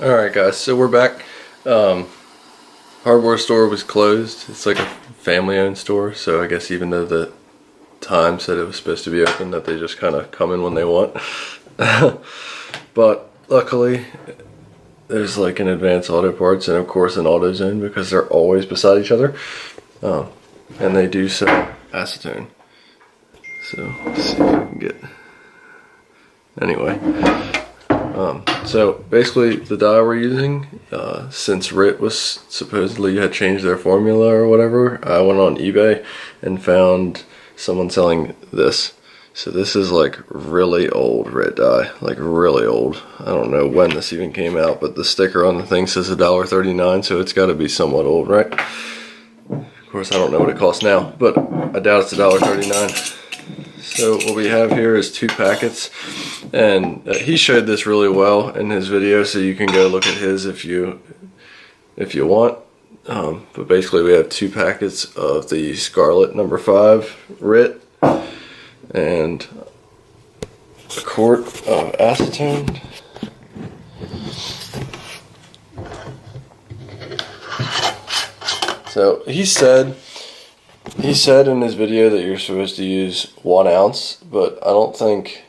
Alright guys, so we're back. Hardware store was closed. It's like a family owned store, so I guess even though the time said it was supposed to be open, that they just kind of come in when they want. But luckily there's like an Advanced Auto Parts and of course an AutoZone, because they're always beside each other. And they do sell acetone. So let's see if we can get... Anyway. So basically the dye we're using, since RIT was supposedly had changed their formula or whatever, I went on eBay and found someone selling this. So this is like really old RIT dye, like really old. I don't know when this even came out, but the sticker on the thing says $1.39, so it's got to be somewhat old, right? Of course I don't know what it costs now, but I doubt it's $1.39. So what we have here is 2 packets, and he showed this really well in his video, so you can go look at his if you want. But basically we have 2 packets of the Scarlet No. 5 RIT and a quart of acetone. So he said in his video that you're supposed to use 1 ounce, but I don't think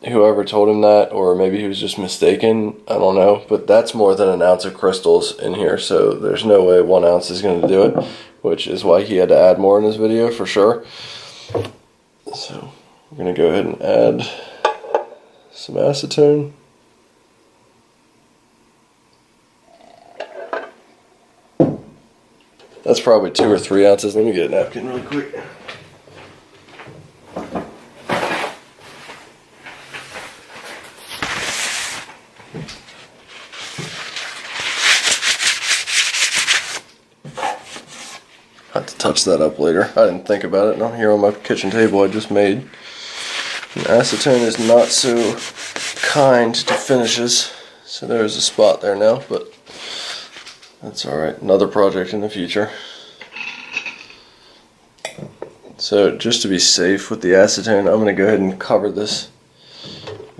whoever told him that, or maybe he was just mistaken, I don't know, but that's more than 1 ounce of crystals in here, so there's no way 1 ounce is going to do it, which is why he had to add more in his video for sure. So we're going to go ahead and add some acetone. That's probably 2 or 3 ounces. Let me get a napkin really quick. I have to touch that up later. I didn't think about it. Now here on my kitchen table I just made. And acetone is not so kind to finishes. So there's a spot there now, but that's alright, another project in the future. So just to be safe with the acetone, I'm going to go ahead and cover this.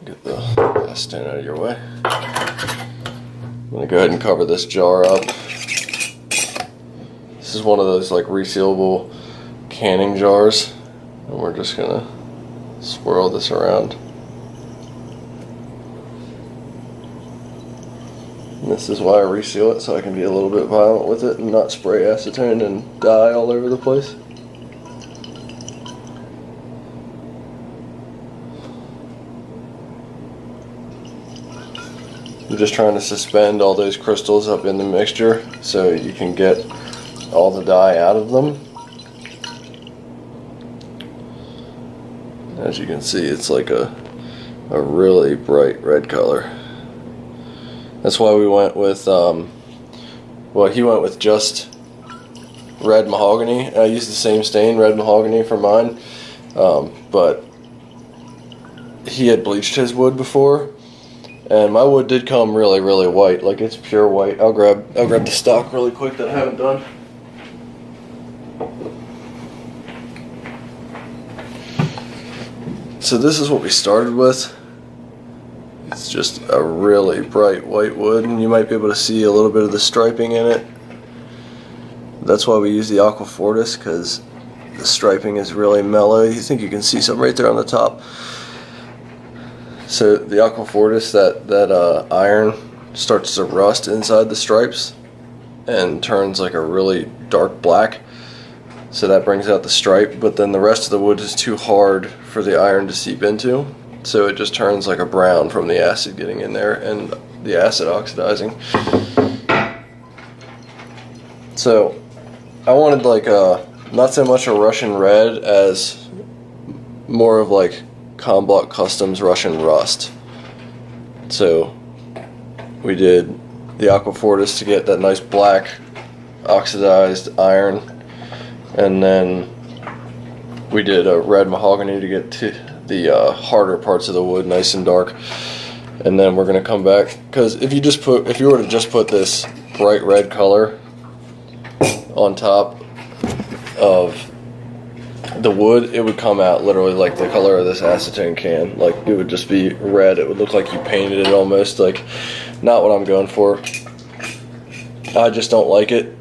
Get the acetone out of your way. I'm going to go ahead and cover this jar up. This is one of those like resealable canning jars, and we're just going to swirl this around. And this is why I reseal it, so I can be a little bit violent with it and not spray acetone and dye all over the place. I'm just trying to suspend all those crystals up in the mixture so you can get all the dye out of them. As you can see, it's like a really bright red color. That's why we went with, well, he went with just red mahogany. I used the same stain, red mahogany, for mine, but he had bleached his wood before, and my wood did come really, really white, like it's pure white. I'll grab the stock really quick that I haven't done. So this is what we started with. It's just a really bright white wood, and you might be able to see a little bit of the striping in it. That's why we use the Aqua Fortis, because the striping is really mellow. You think you can see some right there on the top. So the Aqua Fortis, that iron starts to rust inside the stripes and turns like a really dark black. So that brings out the stripe, but then the rest of the wood is too hard for the iron to seep into. So it just turns like a brown from the acid getting in there and the acid oxidizing. So I wanted like not so much a Russian red as more of like Comblock Customs Russian rust. So we did the Aqua Fortis to get that nice black oxidized iron, and then we did a red mahogany to get to the harder parts of the wood nice and dark. And then we're going to come back, because if you were to just put this bright red color on top of the wood, it would come out literally like the color of this acetone can. Like, it would just be red. It would look like you painted it almost. Like, not what I'm going for. I just don't like it.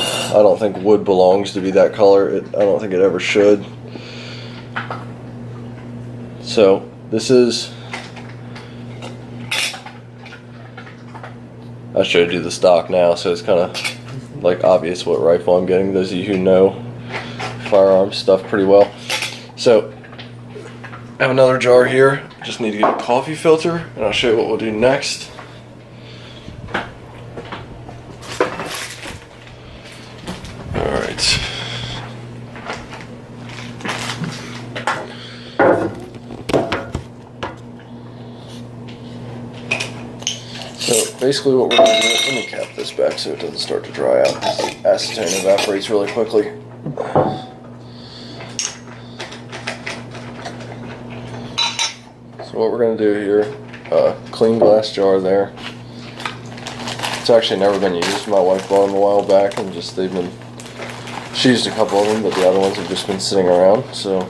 I don't think wood belongs to be that color. I don't think it ever should. So this is, I showed you the stock now, so it's kind of like obvious what rifle I'm getting, those of you who know firearms stuff pretty well. So I have another jar here. Just need to get a coffee filter, and I'll show you what we'll do next. Alright. So basically what we're going to do, let me cap this back so it doesn't start to dry out, because the acetone evaporates really quickly. So what we're going to do here, clean glass jar there. It's actually never been used. My wife bought them a while back, and just she used a couple of them, but the other ones have just been sitting around. So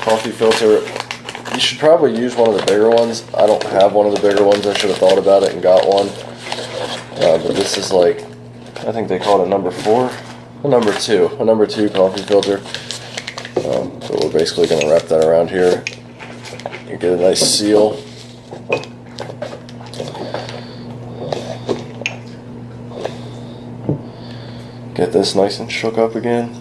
coffee filter. You should probably use one of the bigger ones. I don't have one of the bigger ones. I should have thought about it and got one. But this is like, I think they call it a number 4, a number 2 coffee filter. So we're basically going to wrap that around here. You get a nice seal. Get this nice and shook up again.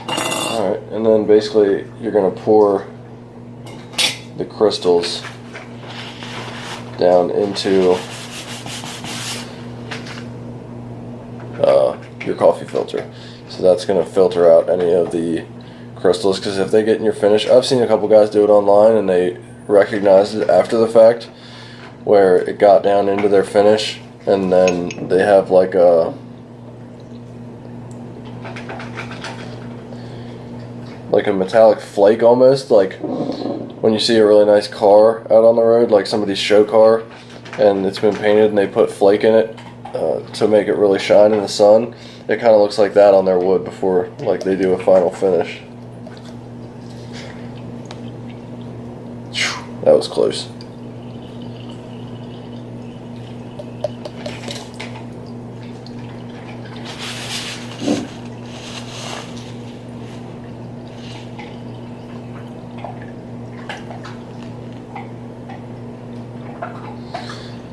Alright, and then basically you're going to pour the crystals down into your coffee filter. So that's going to filter out any of the crystals, because if they get in your finish, I've seen a couple guys do it online and they recognized it after the fact where it got down into their finish, and then they have like a metallic flake almost, like when you see a really nice car out on the road, like somebody's show car, and it's been painted and they put flake in it to make it really shine in the sun. It kind of looks like that on their wood before like they do a final finish. That was close.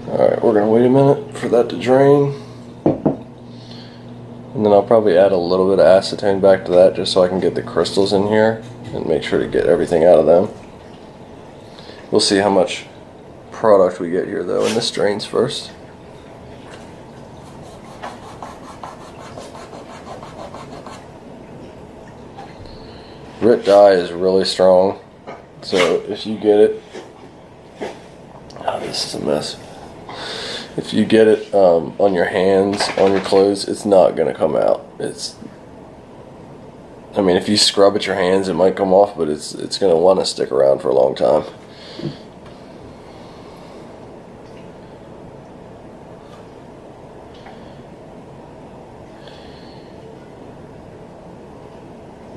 Alright, we're going to wait a minute for that to drain. And then I'll probably add a little bit of acetone back to that just so I can get the crystals in here and make sure to get everything out of them. We'll see how much product we get here though, and this drains first. Grit dye is really strong, so if you get it, oh, this is a mess. If you get it on your hands, on your clothes, it's not going to come out. I mean, if you scrub at your hands, it might come off, but it's going to want to stick around for a long time.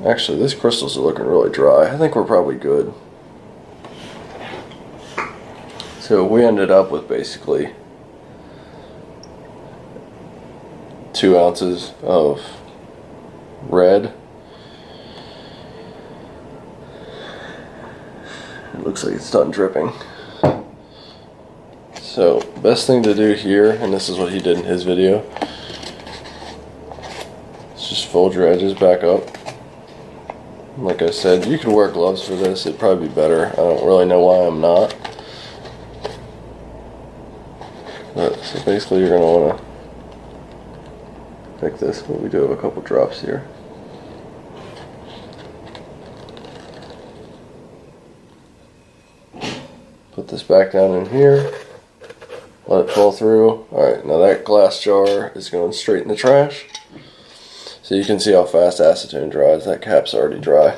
Actually, these crystals are looking really dry. I think we're probably good. So we ended up with basically 2 ounces of red. It looks like it's done dripping. So best thing to do here, and this is what he did in his video, is just fold your edges back up. Like I said, you could wear gloves for this, it'd probably be better. I don't really know why I'm not. But, so basically you're going to want to pick this, but we do have a couple drops here. Put this back down in here, let it fall through. Alright, now that glass jar is going straight in the trash. So you can see how fast acetone dries. That cap's already dry.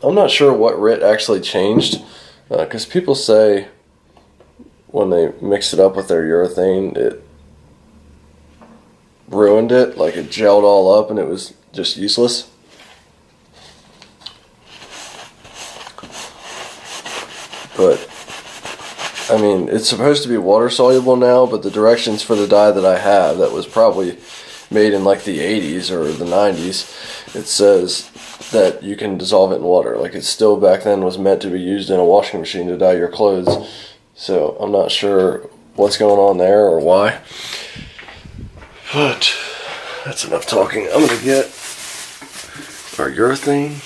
I'm not sure what RIT actually changed, because people say when they mixed it up with their urethane, it ruined it, like it gelled all up and it was just useless. But I mean, it's supposed to be water soluble now, but the directions for the dye that I have, that was probably made in like the 80s or the 90s, it says that you can dissolve it in water. Like, it still back then was meant to be used in a washing machine to dye your clothes. So I'm not sure what's going on there or why. But that's enough talking. I'm gonna get our urethane,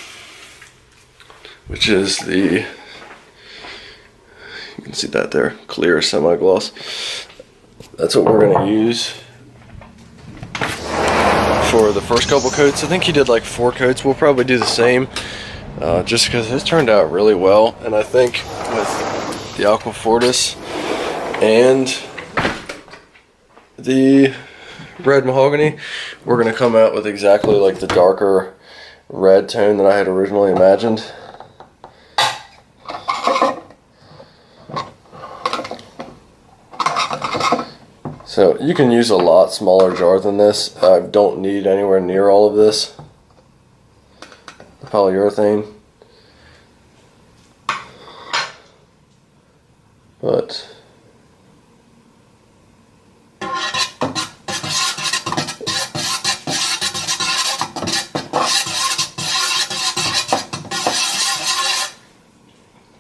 which is the, you can see that there, clear semi-gloss. That's what we're gonna use for the first couple coats. I think he did like 4 coats. We'll probably do the same, just because this turned out really well. And I think with the Aqua Fortis and the red mahogany, we're gonna come out with exactly like the darker red tone that I had originally imagined. So you can use a lot smaller jar than this. I don't need anywhere near all of this, the polyurethane. But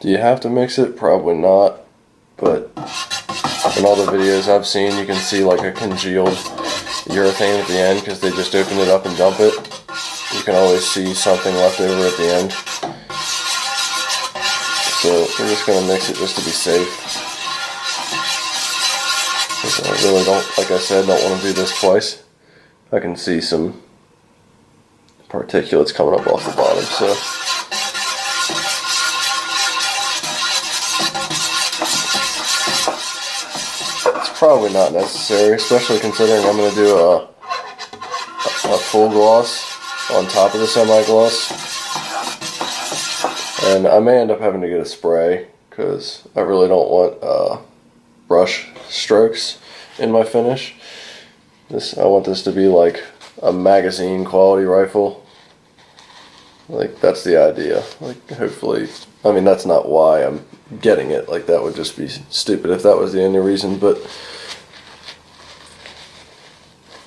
do you have to mix it? Probably not. But in all the videos I've seen, you can see like a congealed urethane at the end because they just open it up and dump it. You can always see something left over at the end. So we're just going to mix it just to be safe. I really don't, like I said, don't want to do this twice. I can see some particulates coming up off the bottom, so probably not necessary, especially considering I'm going to do a full gloss on top of the semi-gloss. And I may end up having to get a spray because I really don't want brush strokes in my finish. I want this to be like a magazine quality rifle. Like, that's the idea. Like, hopefully, I mean, that's not why I'm getting it. Like, that would just be stupid if that was the only reason. But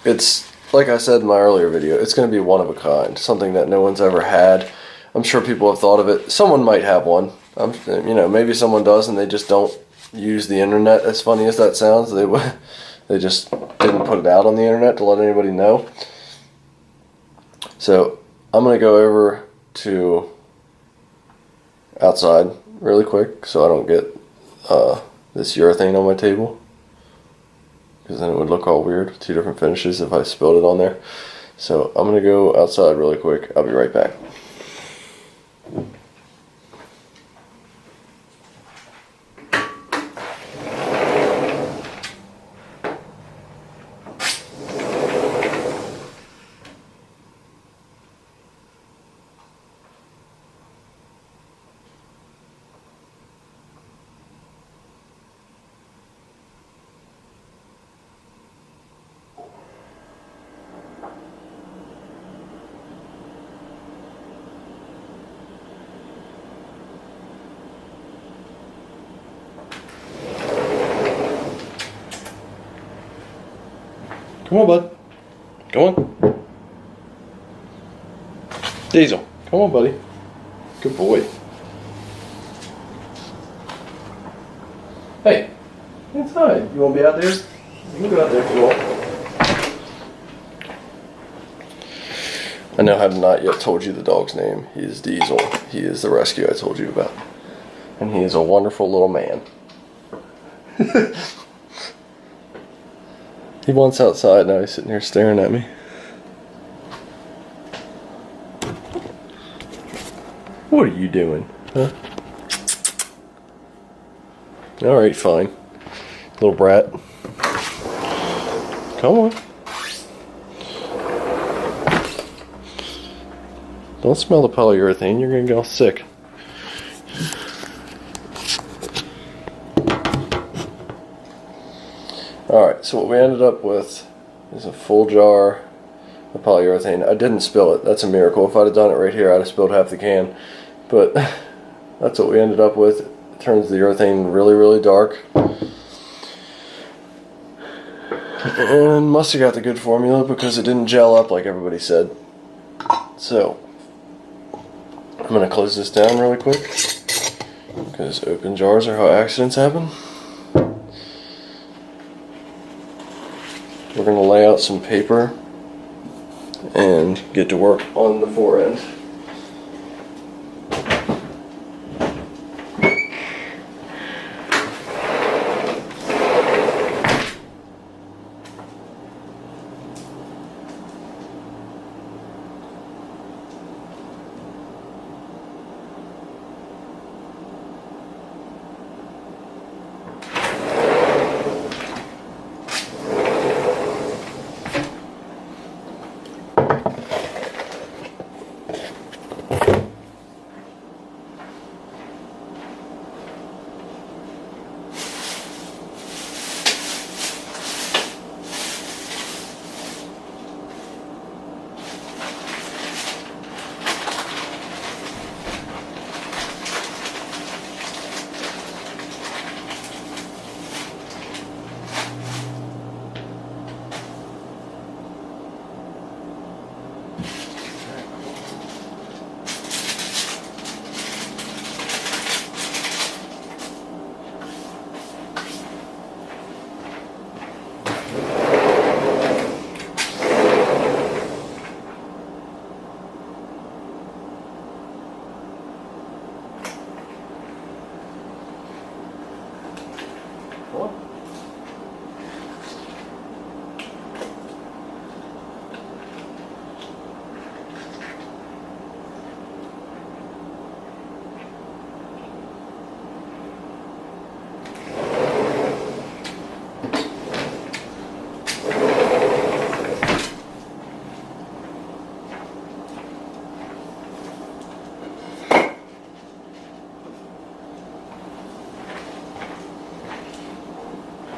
it's, like I said in my earlier video, it's going to be one of a kind. Something that no one's ever had. I'm sure people have thought of it. Someone might have one. You know, maybe someone does and they just don't use the internet. As funny as that sounds, they just didn't put it out on the internet to let anybody know. So I'm going to go over to outside really quick so I don't get this urethane on my table, because then it would look all weird, 2 different finishes if I spilled it on there. So I'm going to go outside really quick. I'll be right back. Come on, bud. Come on. Diesel, come on, buddy. Good boy. Hey, inside. You want to be out there? You can go out there if you want. I know I have not yet told you the dog's name. He is Diesel. He is the rescue I told you about. And he is a wonderful little man. He wants outside, now he's sitting here staring at me. What are you doing? Huh? Alright, fine. Little brat. Come on. Don't smell the polyurethane, you're gonna get all sick. Alright, so what we ended up with is a full jar of polyurethane. I didn't spill it, that's a miracle. If I'd have done it right here, I'd have spilled half the can. But that's what we ended up with. It turns the urethane really, really dark. And must have got the good formula because it didn't gel up like everybody said. So, I'm going to close this down really quick because open jars are how accidents happen. We're going to lay out some paper and get to work on the fore end.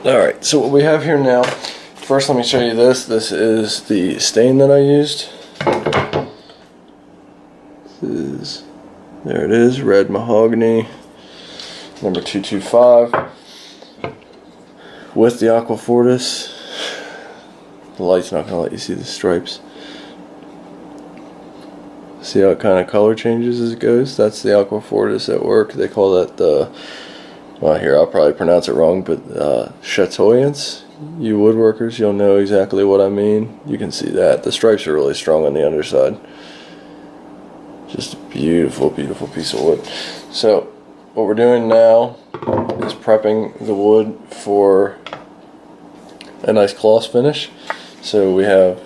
Alright, so what we have here now, first let me show you this. This is the stain that I used. There it is, red mahogany, number 225, with the Aqua Fortis. The light's not going to let you see the stripes. See how it kind of color changes as it goes? That's the Aqua Fortis at work. They call that the, well, here I'll probably pronounce it wrong, but chatoyance. You woodworkers, you'll know exactly what I mean. You can see that. The stripes are really strong on the underside. Just a beautiful, beautiful piece of wood. So what we're doing now is prepping the wood for a nice gloss finish. So we have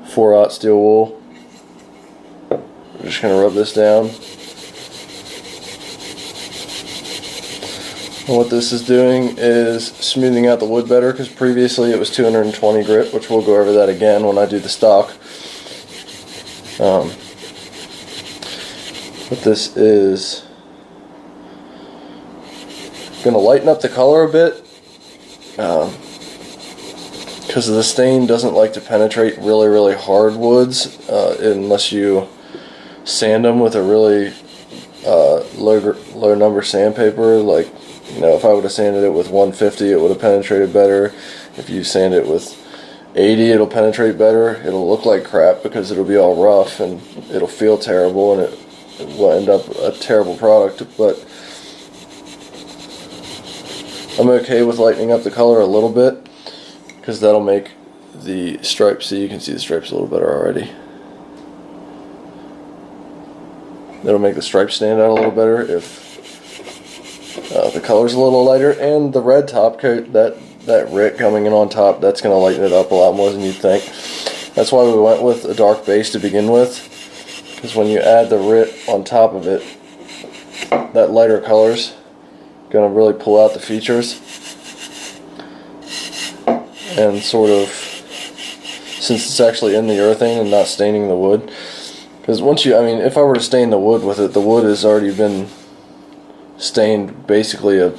4/0 steel wool. We're just going to rub this down. And what this is doing is smoothing out the wood better, because previously it was 220 grit, which we'll go over that again when I do the stock. But this is going to lighten up the color a bit, because the stain doesn't like to penetrate really, really hard woods unless you sand them with a really low number sandpaper. Like, you know, if I would have sanded it with 150, it would have penetrated better. If you sand it with 80, it'll penetrate better. It'll look like crap because it'll be all rough and it'll feel terrible, and it will end up a terrible product. But I'm okay with lightening up the color a little bit, because that'll make the stripes, see, you can see the stripes a little better already. That'll make the stripes stand out a little better if the color's a little lighter, and the red top coat, that RIT coming in on top, that's going to lighten it up a lot more than you'd think. That's why we went with a dark base to begin with, because when you add the RIT on top of it, that lighter color's going to really pull out the features, and sort of, since it's actually in the urethane and not staining the wood, Because once you, I mean, if I were to stain the wood with it, the wood has already been stained basically a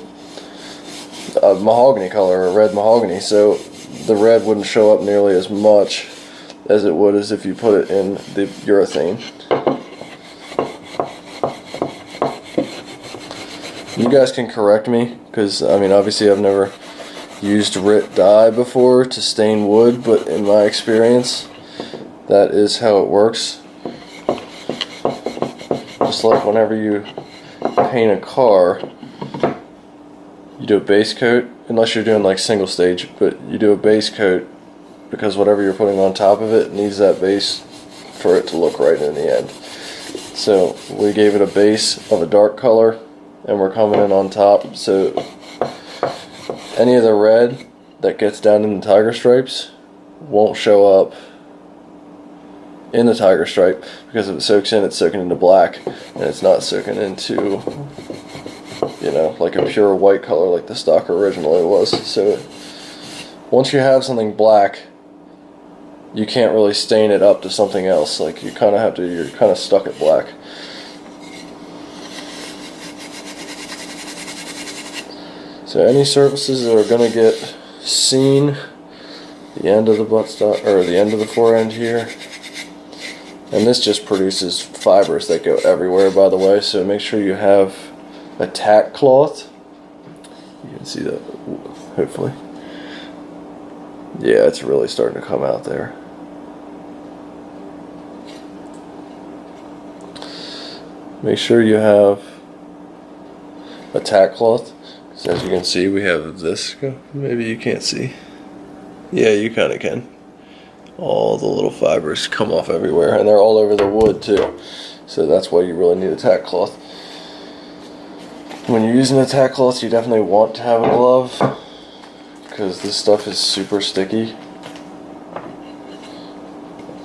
mahogany color, a red mahogany, so the red wouldn't show up nearly as much as it would as if you put it in the urethane. You guys can correct me, because I mean obviously I've never used RIT dye before to stain wood, but in my experience that is how it works. Just like whenever you paint a car, you do a base coat, unless you're doing like single stage, but you do a base coat because whatever you're putting on top of it needs that base for it to look right in the end. So we gave it a base of a dark color and we're coming in on top, so any of the red that gets down in the tiger stripes won't show up in the tiger stripe, because if it soaks in, it's soaking into black and it's not soaking into, you know, like a pure white color like the stock originally was. So once you have something black, you can't really stain it up to something else. Like you kind of have to, you're kind of stuck at black. So any surfaces that are going to get seen, the end of the buttstock, or the end of the forend here, and this just produces fibers that go everywhere, by the way, so make sure you have a tack cloth. You can see that, hopefully. Yeah, it's really starting to come out there. Make sure you have a tack cloth. So as you can see, we have this. Maybe you can't see. Yeah, you kind of can. All the little fibers come off everywhere, and they're all over the wood too. So that's why you really need a tack cloth. When you're using a tack cloth, you definitely want to have a glove, because this stuff is super sticky.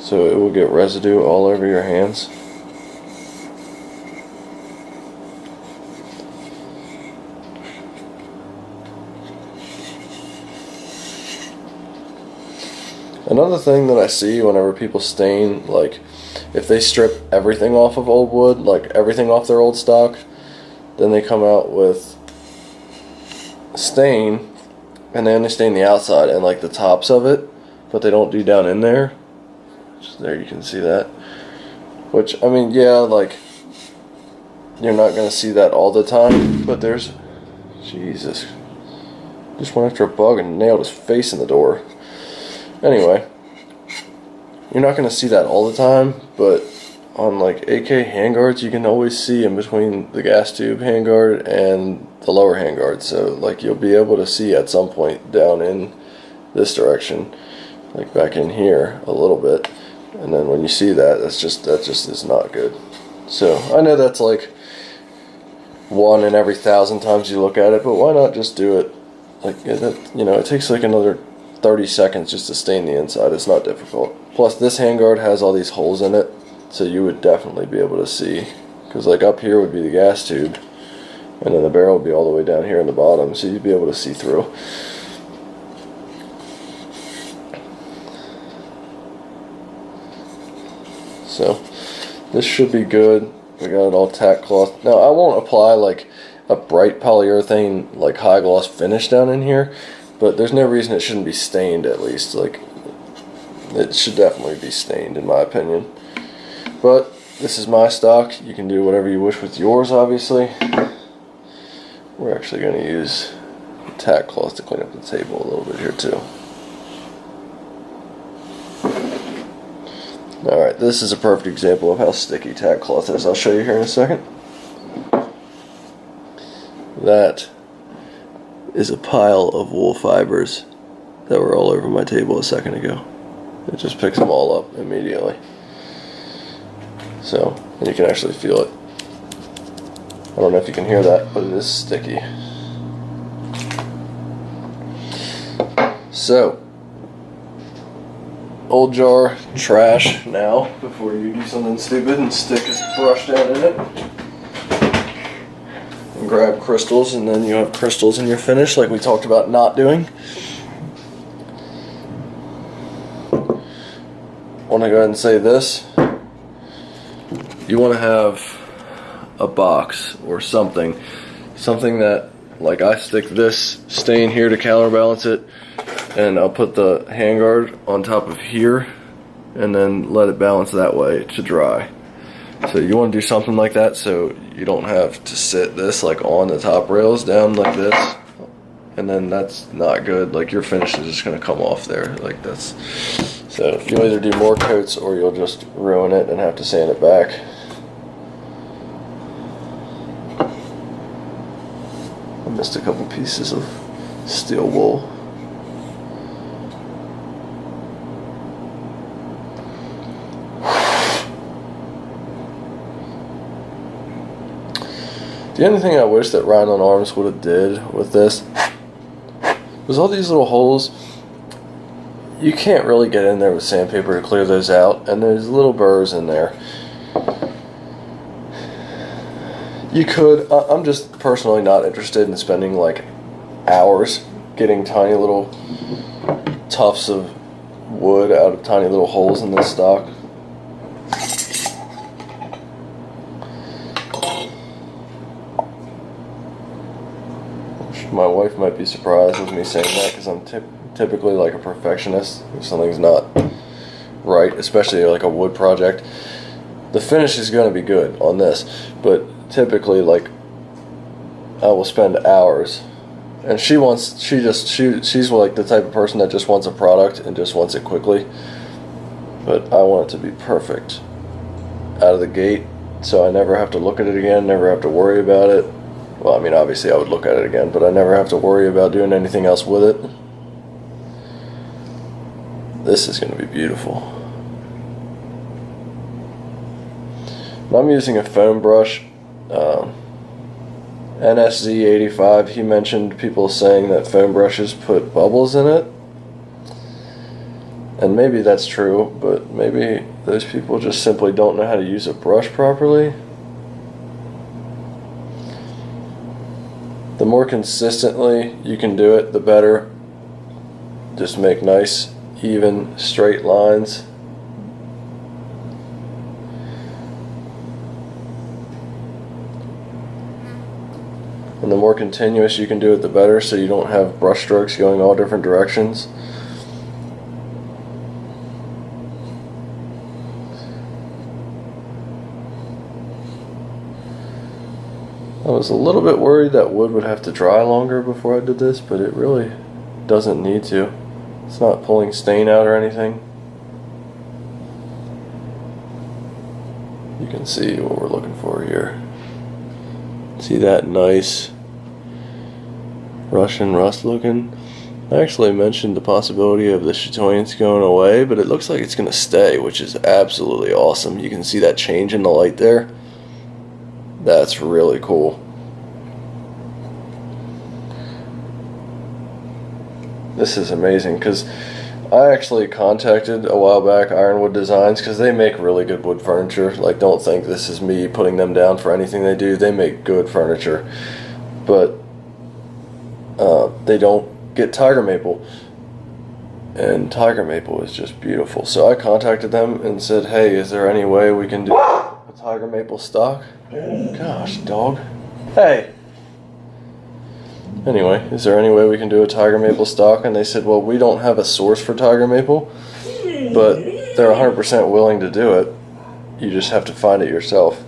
So it will get residue all over your hands. Another thing that I see whenever people stain, like if they strip everything off of old wood, like everything off their old stock, then they come out with stain, and they only stain the outside and like the tops of it, but they don't do down in there. Just there you can see that. Which, I mean, yeah, like you're not going to see that all the time, but there's, Jesus, just went after a bug and nailed his face in the door. Anyway, you're not going to see that all the time, but on like AK handguards, you can always see in between the gas tube handguard and the lower handguard. So like you'll be able to see at some point down in this direction, like back in here a little bit. And then when you see that, that just is not good. So I know that's like 1 in every 1,000 times you look at it, but why not just do it? Like that, you know, it takes like another 30 seconds just to stain the inside. It's not difficult. Plus this handguard has all these holes in it, so you would definitely be able to see, because like up here would be the gas tube, and then the barrel would be all the way down here in the bottom, so you'd be able to see through. So this should be good. We got it all tack cloth. Now I won't apply like a bright polyurethane like high gloss finish down in here, but there's no reason it shouldn't be stained at least. Like, it should definitely be stained in my opinion. But this is my stock. You can do whatever you wish with yours, obviously. We're actually going to use a tack cloth to clean up the table a little bit here too. Alright, this is a perfect example of how sticky tack cloth is. I'll show you here in a second. That is a pile of wool fibers that were all over my table a second ago. It just picks them all up immediately. So, and you can actually feel it. I don't know if you can hear that, but it is sticky. So, old jar, trash now, before you do something stupid and stick a brush down in it. And grab crystals, and then you have crystals in your finish like we talked about not doing. I want to go ahead and say this. you want to have a box or something that, like, I stick this stain here to counterbalance it, and I'll put the handguard on top of here and then let it balance that way to dry. So you want to do something like that so you don't have to sit this like on the top rails down like this, and then that's not good. Like, your finish is just going to come off there like this. So you'll either do more coats or you'll just ruin it and have to sand it back. I missed a couple pieces of steel wool. The only thing I wish that Rhineland Arms would have did with this was all these little holes. You can't really get in there with sandpaper to clear those out, and there's little burrs in there. You could, I'm just personally not interested in spending like hours getting tiny little tufts of wood out of tiny little holes in this stock. My wife might be surprised with me saying that, because I'm typically like a perfectionist. If something's not right, especially like a wood project, the finish is going to be good on this, but typically, like, I will spend hours, and she's like the type of person that just wants a product and just wants it quickly, but I want it to be perfect out of the gate, so I never have to look at it again, never have to worry about it. Well, I mean, obviously I would look at it again, but I never have to worry about doing anything else with it. This is going to be beautiful. And I'm using a foam brush. NSZ85, he mentioned people saying that foam brushes put bubbles in it. And maybe that's true, but maybe those people just simply don't know how to use a brush properly. The more consistently you can do it, the better. Just make nice, even, straight lines. And the more continuous you can do it, the better, so you don't have brush strokes going all different directions. I was a little bit worried that wood would have to dry longer before I did this, but it really doesn't need to. It's not pulling stain out or anything. You can see what we're looking for here. See that nice Russian rust looking? I actually mentioned the possibility of the chatoyance going away, but it looks like it's going to stay, which is absolutely awesome. You can see that change in the light there. That's really cool. This is amazing, because I actually contacted a while back Ironwood Designs, because they make really good wood furniture. Like, don't think this is me putting them down for anything they do. They make good furniture, but they don't get tiger maple, and tiger maple is just beautiful. So I contacted them and said, hey, is there any way we can do a tiger maple stock? Gosh, dog. Hey. Anyway, is there any way we can do a tiger maple stock? And they said, well, we don't have a source for tiger maple, but they're 100% willing to do it. You just have to find it yourself.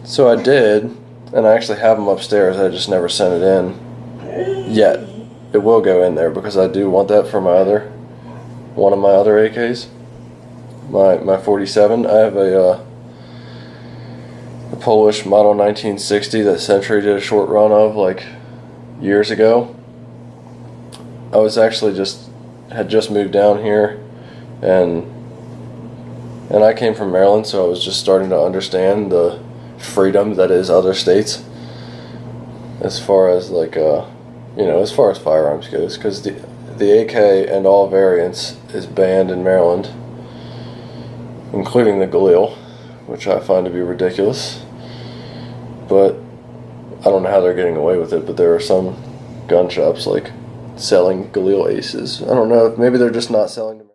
So I did, and I actually have them upstairs. I just never sent it in yet. It will go in there, because I do want that for one of my other AKs. My 47. I have a Polish model 1960 that Century did a short run of like years ago. I was actually had just moved down here, and I came from Maryland, so I was just starting to understand the freedom that is other states as far as like as far as firearms goes, because the AK and all variants is banned in Maryland, including the Galil, which I find to be ridiculous. But I don't know how they're getting away with it, but there are some gun shops like selling Galil aces. I don't know, maybe they're just not selling them.